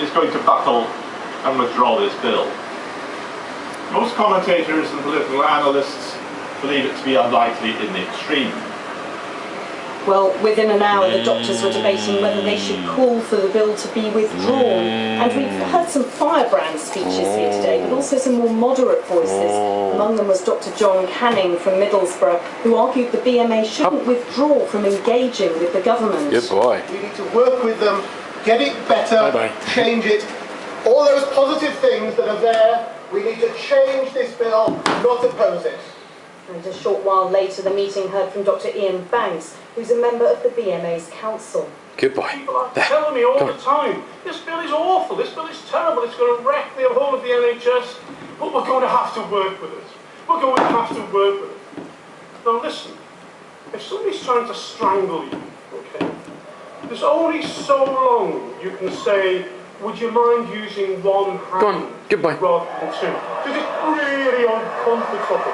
is going to battle and withdraw this bill. Most commentators and political analysts believe it to be unlikely in the extreme. Well, within an hour, the doctors were debating whether they should call for the bill to be withdrawn. And we've heard some firebrand speeches here today, but also some more moderate voices. Among them was Dr. John Canning from Middlesbrough, who argued the BMA shouldn't withdraw from engaging with the government. Good boy. We need to work with them, get it better, change it. All those positive things that are there, we need to change this bill, not oppose it. And a short while later, the meeting heard from Dr. Ian Banks, who's a member of the BMA's council. Good boy. People are telling me all the time, this bill is awful, this bill is terrible, it's going to wreck the whole of the NHS, but we're going to have to work with it. We're going to have to work with it. Now listen, if somebody's trying to strangle you, okay, there's only so long you can say, would you mind using one hand Go on, goodbye. rather than two? Because it's really uncomfortable.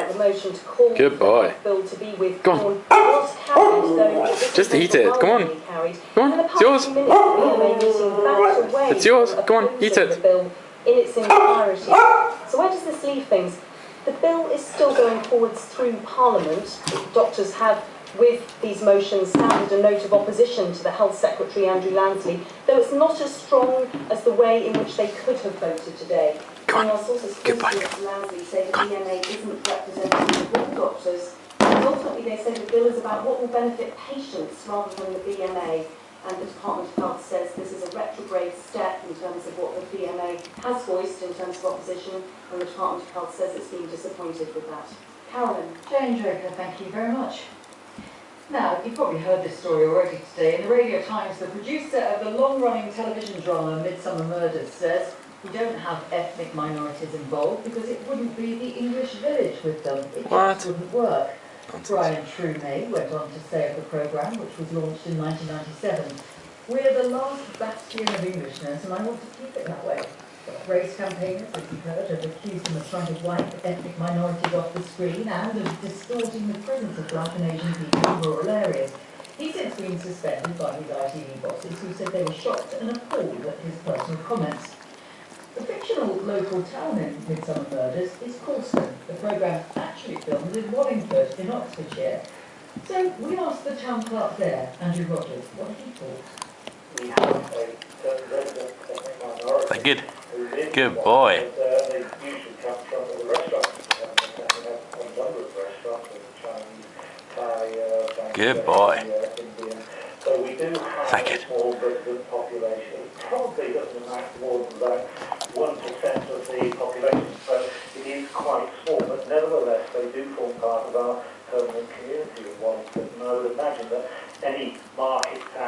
The motion to call Good boy. for the bill to be withdrawn Go on. was carried, though it Just eat it. Come on. carried. Go on. In the It's yours. past few minutes, the BMA meeting backed away It's yours. from Go on, opposing eat it. the bill in its entirety. So where does this leave things? The bill is still going forwards through Parliament. Doctors have, with these motions, sounded a note of opposition to the Health Secretary Andrew Lansley, though it's not as strong as the way in which they could have voted today. Go on. Our sources Goodbye. to Lansley say the BMA isn't representative of all doctors, and ultimately they say the bill is about what will benefit patients rather than the BMA. And the Department of Health says this is a retrograde step in terms of what the BMA has voiced in terms of opposition, and the Department of Health says it's been disappointed with that. Carolyn. Jane Draper, thank you very much. Now, you've probably heard this story already today. In the Radio Times, the producer of the long-running television drama Midsummer Murders says we don't have ethnic minorities involved because it wouldn't be the English village with them. It just wouldn't work. Brian Trumay went on to say of the programme, which was launched in 1997, "We're the last bastion of Englishness, and I want to keep it that way." Race campaigners, as you've heard, have accused him of trying to wipe ethnic minorities off the screen and of distorting the presence of black and Asian people in rural areas. He's since been suspended by his ITV bosses, who said they were shocked and appalled at his personal comments. The fictional local town in Midsummer Murders is Coulston. The programme actually filmed in Wallingford in Oxfordshire. So we asked the town clerk there, Andrew Rogers, what he thought. We have a resident ethnic minority. They're good. Good boy. They usually come from the restaurants. We have a number of restaurants with Chinese, Thai, Good boy. Indian. So we do have a small resident population. It probably doesn't amount to more than about 1% of the population, so it is quite small, but nevertheless they do form part of our permanent community in Wallingford. And I would imagine that any market town